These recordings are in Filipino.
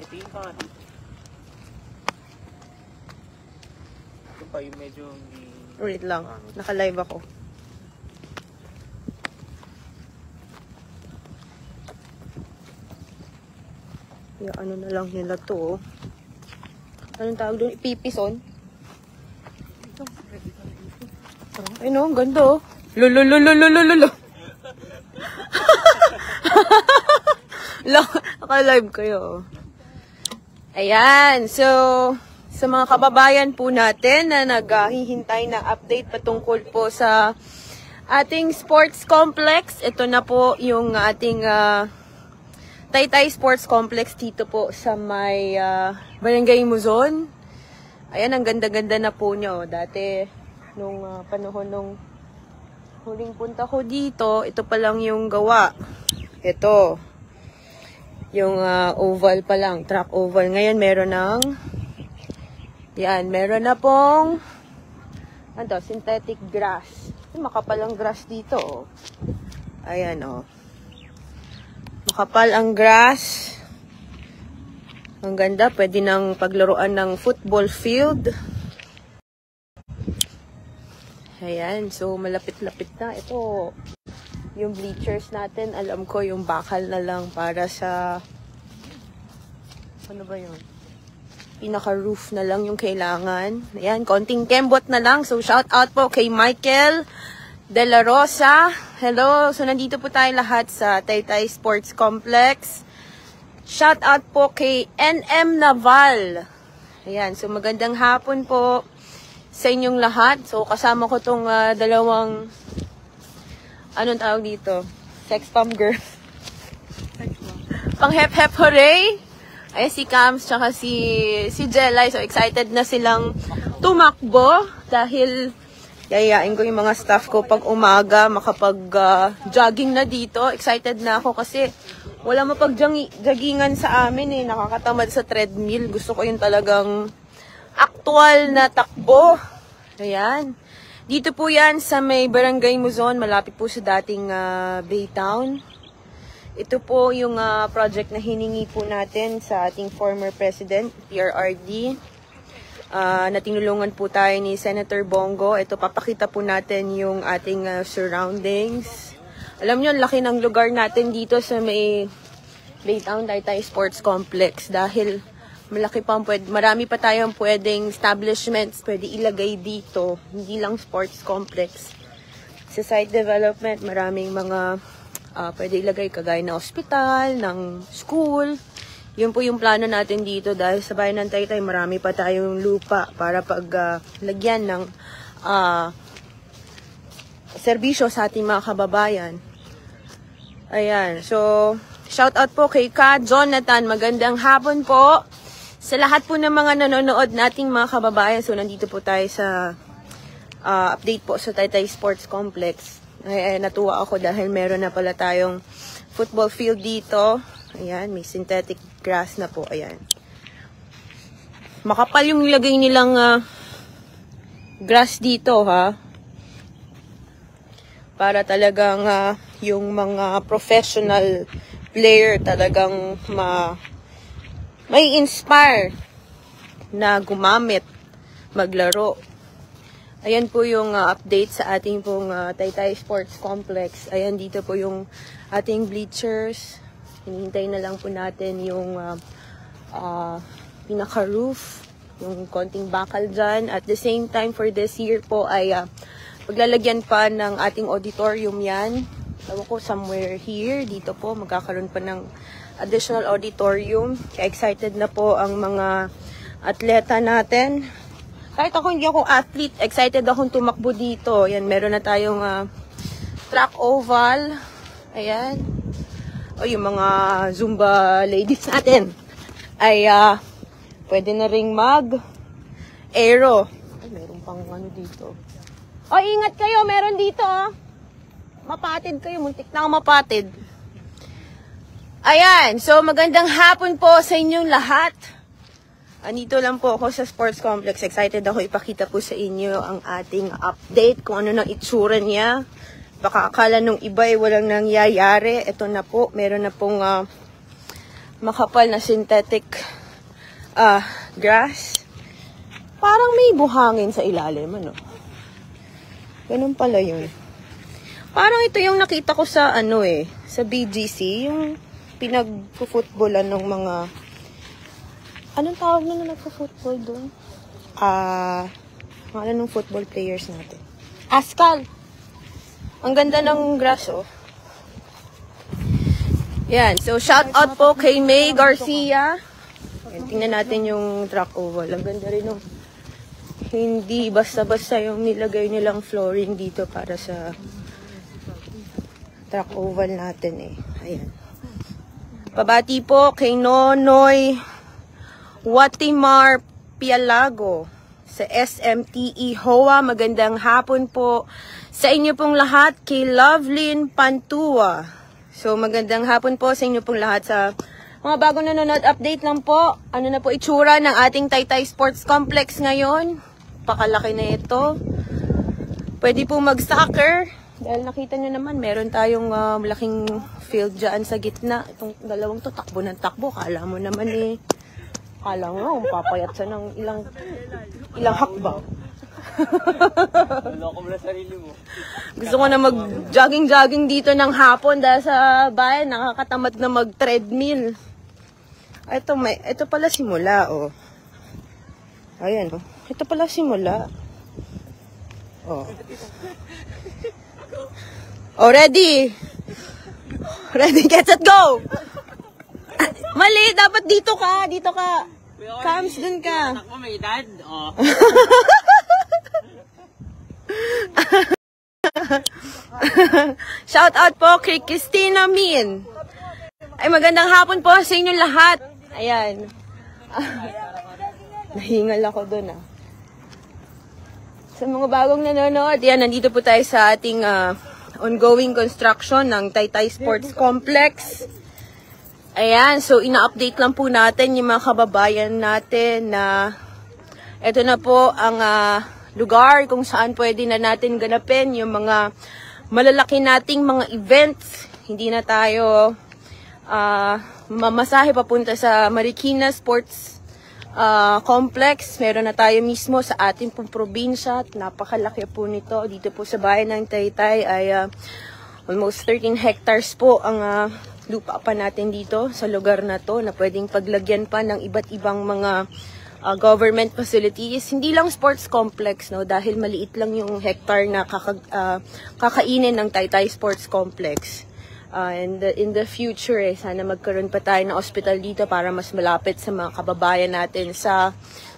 Ito yung pangalan. Ito pa yung medyo hindi... Wait lang. Naka-live ako. Yung ano na lang nila to. Anong tawag doon? Ipipison? Ay no, ang ganda oh. Lulululululululo. Naka-live kayo. Ayan. So, sa mga kababayan po natin na naghihintay na update patungkol po sa ating sports complex. Ito na po yung ating Taytay Sports Complex dito po sa may Barangay Muzon. Ayan, ang ganda-ganda na po niya. Dati, nung panahon nung huling punta ko dito, ito pa lang yung gawa. Ito. Yung oval pa lang, track oval. Ngayon, meron ng, yan, meron na pong, ano, synthetic grass. Makapal ang grass dito, oh. Ayan, oh. Makapal ang grass. Ang ganda. Pwede nang paglaruan ng football field. Ayan. So, malapit-lapit na. Ito, yung bleachers natin. Alam ko, yung bakal na lang para sa... Ano ba yun? Pinaka-roof na lang yung kailangan. Ayan, konting kembot na lang. So, shout out po kay Michael De La Rosa. Hello. So, nandito po tayo lahat sa Taytay Sports Complex. Shout out po kay NM Naval. Ayan. So, magandang hapon po sa inyong lahat. So, kasama ko tong dalawang, anong tawag dito? Sex bomb girl. Pang hep-hep hooray. Ay, si Cams tsaka si Jelay. So, excited na silang tumakbo dahil yayain ko yung mga staff ko pag umaga, makapag-jogging na dito. Excited na ako kasi wala mapag-joggingan sa amin eh. Nakakatamad sa treadmill. Gusto ko yung talagang actual na takbo. Ayan. Dito po yan sa may Barangay Muzon. Malapit po sa dating Baytown. Ito po yung project na hiningi po natin sa ating former president, PRRD. Na tinulungan po tayo ni Senator Bongo. Ito, papakita po natin yung ating surroundings. Alam nyo, laki ng lugar natin dito sa may Baytown Taytay Sports Complex dahil marami pa tayong pwedeng establishments pwede ilagay dito. Hindi lang sports complex. Sa site development, maraming mga pwede ilagay kagaya ng hospital, ng school. Yun po yung plano natin dito dahil sa bayan ng Taytay marami pa tayong lupa para paglagyan ng serbisyo sa ating mga kababayan. Ayan. So, shout out po kay Ka Jonathan. Magandang hapon po sa lahat po ng mga nanonood nating mga kababayan. So, nandito po tayo sa update po sa Taytay Sports Complex. Natuwa ako dahil meron na pala tayong football field dito. Ayan, may synthetic grass na po. Ayan. Makapal yung nilagay nilang grass dito, ha? Para talagang yung mga professional player talagang may inspire na gumamit, maglaro. Ayan po yung update sa ating pong Taytay Sports Complex. Ayan, dito po yung ating bleachers. Hinihintay na lang po natin yung pinaka-roof, yung konting bakal dyan. At the same time, for this year po ay paglalagyan pa ng ating auditorium yan. Ewan ko, somewhere here, dito po, magkakaroon pa ng additional auditorium. Kaya excited na po ang mga atleta natin. Kahit ako hindi ako athlete, excited akong tumakbo dito. Yan, meron na tayong track oval. Ayan. O yung mga Zumba ladies natin ay pwede na ring mag-aero. Ay, meron pang ano dito. O, ingat kayo, meron dito. Mapatid kayo, muntik na mapatid. Ayan, so magandang hapon po sa inyong lahat. Andito lang po ako sa sports complex. Excited ako ipakita po sa inyo ang ating update kung ano nang itsura niya. Baka akala nung iba ay walang nangyayari. Ito na po, meron na pong makapal na synthetic grass. Parang may buhangin sa ilalim, ano? Ganun pala yun. Parang ito yung nakita ko sa sa BGC, yung pinag-footballan ng mga, anong tawag na nagpo-football doon? Mga ng football players natin. Askal! Ang ganda ng grass, oh. Yan, so shout out po kay May Garcia. Yan, tingnan natin yung track oval. Ang ganda rin, oh. Hindi basta-basta yung nilagay nilang flooring dito para sa track oval natin, eh. Ayan. Pabati po kay Nonoy Watimar Pialago sa SMTE HOA. Magandang hapon po sa inyo pong lahat. Kay Lovelyn Pantua. So, magandang hapon po sa inyo pong lahat. Sa mga bagong nanonood, update lang po. Ano na po itsura ng ating Taytay Sports Complex ngayon. Pakalaki na ito. Pwede po mag-soccer. Dahil nakita nyo naman, meron tayong malaking field dyan sa gitna. Itong dalawang to, takbo ng takbo. Kala mo naman kala mo, papayat siya ng ilang hakbang. Loko mo na sarili mo. Gusto ko na mag-jogging-jogging dito ng hapon dahil sa bayan, nakakatamad na mag-treadmill. Ito pala simula, oh. Ayan, oh. Ito pala simula. Oh. Oh, ready? Ready, get set, go! Mali, dapat dito ka. Cams, dun ka. Anak mo may edad? Oh. Shout out po kay Christina Min. Ay, magandang hapon po sa inyo lahat. Ayan. Nahingal ako dun, ah. Sa mga bagong nanonood, yan, nandito po tayo sa ating ongoing construction ng Taytay Sports Complex. Ayan, so ina-update lang po natin yung mga kababayan natin na ito na po ang lugar kung saan pwede na natin ganapin yung mga malalaki nating mga events. Hindi na tayo mamasahe papunta sa Marikina Sports Complex. Meron na tayo mismo sa ating pong probinsya. Napakalaki po nito. Dito po sa bayan ng Taytay ay almost 13 hectares po ang lupa pa natin dito sa lugar na to na pwedeng paglagyan pa ng iba't ibang mga government facilities. Hindi lang sports complex, no, dahil maliit lang yung hectare na kakainin ng Taytay Sports Complex. And in the future, sana magkaroon pa tayo ng hospital dito para mas malapit sa mga kababayan natin sa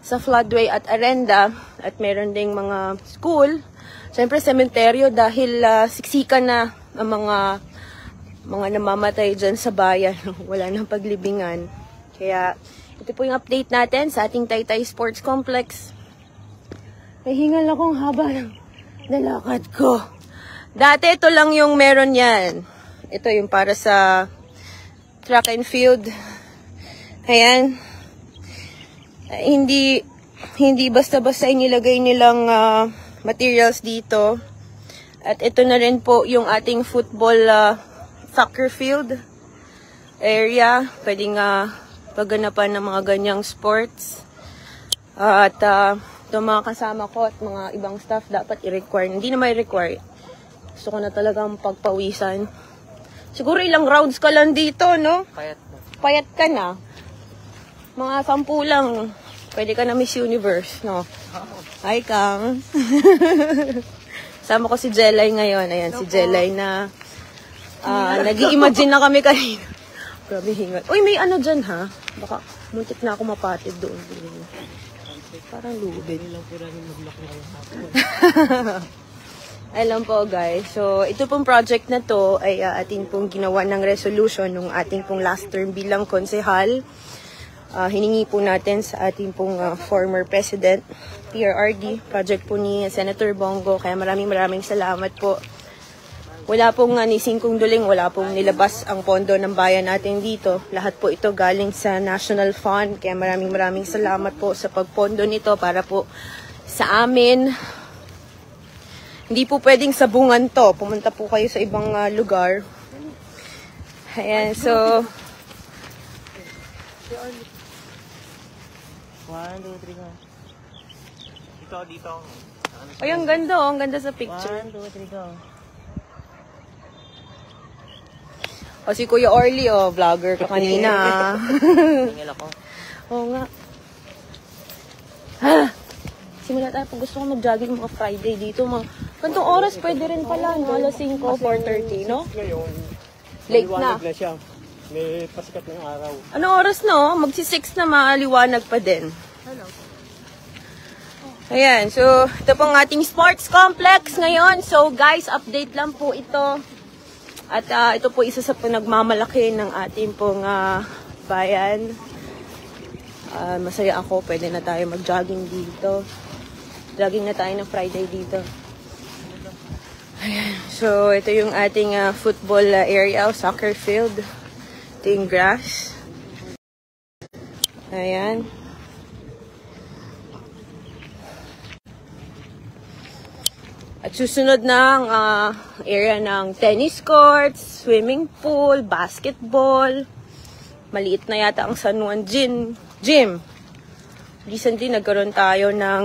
Floodway at Arenda. At meron ding mga school. Siyempre, sementeryo dahil siksikan na ang mga namamatay dyan sa bayan. Wala nang paglibingan. Kaya, ito po yung update natin sa ating Taytay Sports Complex. Ay, hingal akong haba ng nalakad ko. Dati, ito lang yung meron yan. Ito yung para sa track and field. Ayan. Hindi basta-basta inilagay nilang materials dito. At ito na rin po yung ating football soccer field area. Pwedeng pagganapan ng mga ganyang sports. At itong mga kasama ko at mga ibang staff dapat i-require. Hindi na may require. Gusto ko na talagang pagpawisan. Siguro ilang rounds ka lang dito, no? Payat ka na. Mga 10 lang. Pwede ka na Miss Universe, no? Hi, Kang. Sama ko si Jelay ngayon. Ayan, si Jelay na nag-i-imagine na kami kanina. Grabe hingal. Uy, may ano dyan, ha? Baka muntik na ako mapatid doon. Parang lubid. Alam po, guys. So, ito pong project na to ay atin pong ginawa ng resolution nung ating pong last term bilang konsehal. Hiningi po natin sa ating pong former president, PRRD, project po ni Senator Bongo. Kaya maraming salamat po. Wala pong ni Singkong Duling, wala pong nilabas ang pondo ng bayan natin dito. Lahat po ito galing sa National Fund. Kaya maraming salamat po sa pagpondo nito para po sa amin. Hindi po pwedeng sabungan to. Pumunta po kayo sa ibang lugar. Ayan, so 1, 2, 3, go. Dito. Ay, ang ganda oh. Ang ganda sa picture. 1, 2, 3, go. O si Kuya Orly, oh. Vlogger ka kanina. Tingil ako. Oo nga. Ha! Simula tayo. Pag gusto ko mag-jogging mga Friday dito, kantong oras pwede rin pala, no? Alas 5, 4:30, no? Ngayon, Late na. maliwanag na siya. May pasikat ng araw. Anong oras, no? Magsi-6 na, maaliwanag pa din. Ayan, so, ito pong ating sports complex ngayon. So, guys, update lang po ito. At ito po isa sa pinagmamalaki ng ating pong bayan. Masaya ako, pwede na tayo mag-jogging dito. Jogging na tayo ng Friday dito. Ayan, so, ito yung ating football area, soccer field. Ito yung grass. Ayan. At susunod ng area ng tennis courts, swimming pool, basketball. Maliit na yata ang San Juan Gym. Recently, nagkaroon tayo ng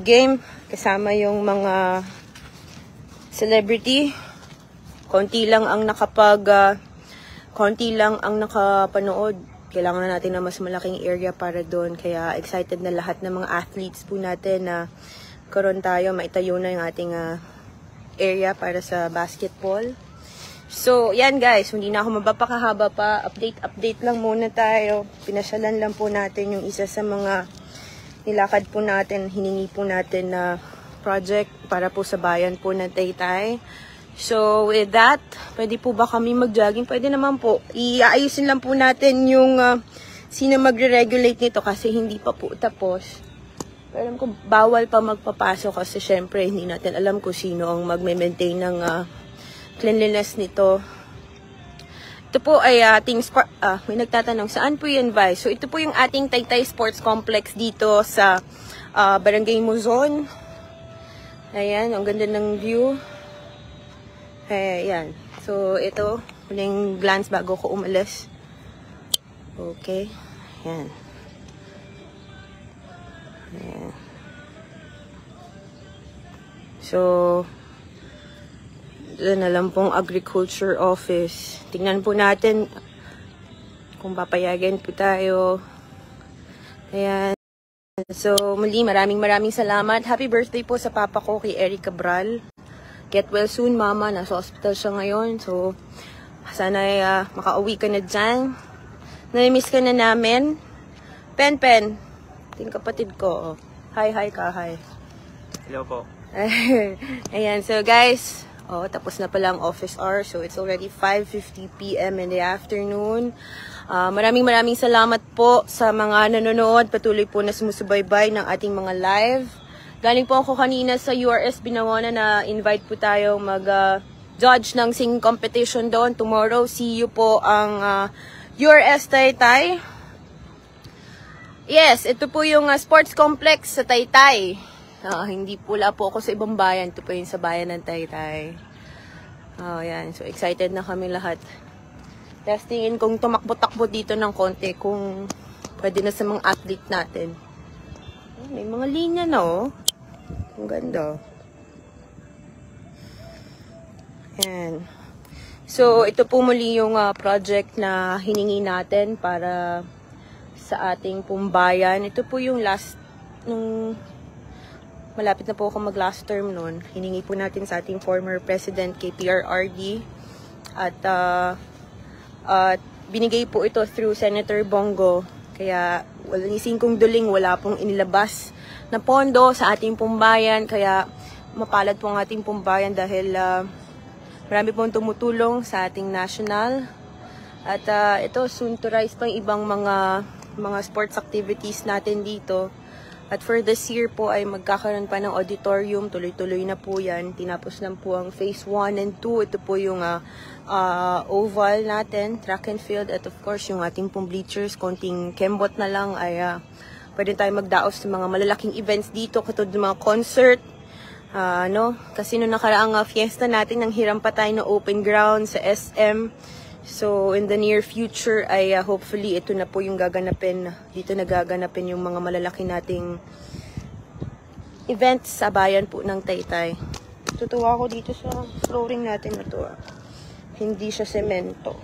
game kasama yung mga celebrity. Konti lang ang nakapanood. Kailangan na natin na mas malaking area para doon. Kaya excited na lahat ng mga athletes po natin na karon tayo, maitayo na yung ating area para sa basketball. So, yan guys, hindi na ako mapapakahaba pa. Update lang muna tayo. Pinasyalan lang po natin yung isa sa mga nilakad po natin, hiningi po natin na project para po sa bayan po ng Taytay. So, with that, pwede po ba kami mag-jogging? Pwede naman po. Iayusin lang po natin yung sino magre-regulate nito kasi hindi pa po tapos. Pero alam ko, bawal pa magpapasok kasi syempre hindi natin alam kung sino ang magme-maintain ng cleanliness nito. Ito po ay ating may nagtatanong, saan po yun, Vice? So, ito po yung ating Taytay Sports Complex dito sa Barangay Muzon. Ayan, ang ganda ng view. Ayan. So, ito, huling glance bago ko umalis. Okay. Ayan. Ayan. So, doon na lang pong agriculture office. Tingnan po natin kung papayagan po tayo. Ayan. So, muli, maraming salamat. Happy birthday po sa papa ko kay Eric Cabral. Get well soon, mama. Nasa hospital siya ngayon. So, sana makauwi ka na dyan. Nami-miss ka na namin. Pen. Ting kapatid ko. Hi ka, hi. Hello po. Ayan, so guys, tapos na pala ang office hour. So, it's already 5:50 p.m. in the afternoon. Maraming salamat po sa mga nanonood. Patuloy po na sumusubaybay ng ating mga live. Galing po ako kanina sa URS Binangonan na invite po tayo mag-judge ng singing competition doon. Tomorrow, see you po ang URS Taytay. Yes, ito po yung sports complex sa Taytay. Hindi pula po ako sa ibang bayan. Ito po yung sa bayan ng Taytay. Yan. So, excited na kami lahat. Testingin kung tumakbo-takbo dito ng konti kung pwede na sa mga athlete natin. May mga linya na, oh. Ang ganda. Yan. So, ito po muli yung project na hiningi natin para sa ating pumbayan. Ito po yung nung malapit na po ako mag-last term noon. Hiningi po natin sa ating former president kay PRRD. At binigay po ito through Senator Bongo. Kaya ni Singkong Duling wala pong inilabas na pondo sa ating pumbayan. Kaya mapalad po ang ating pumbayan dahil marami pong tumutulong sa ating national. At ito, soon to rise pa yung ibang mga sports activities natin dito. At for this year po ay magkakaroon pa ng auditorium. Tuloy-tuloy na po yan. Tinapos lang po ang phase 1 and 2. Ito po yung oval natin, track and field. At of course, yung ating pong bleachers, konting kembot na lang ay pwede tayo magdaos sa mga malalaking events dito. Katulad ng mga concert. Kasi nung nakaraang fiesta natin, nang hiram pa tayo ng open ground sa SM. So, in the near future ay hopefully ito na po yung gaganapin. Dito nagaganapin yung mga malalaki nating events sa bayan po ng Taytay. Tutuwa ako dito sa flooring natin na to. Hindi siya semento.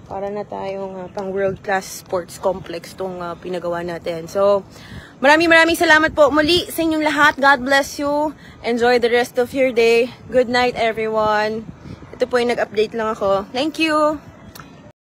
Para na tayong pang world-class sports complex tong pinagawa natin. So, maraming salamat po muli sa inyong lahat. God bless you. Enjoy the rest of your day. Good night, everyone. Ito po yung nag-update lang ako. Thank you!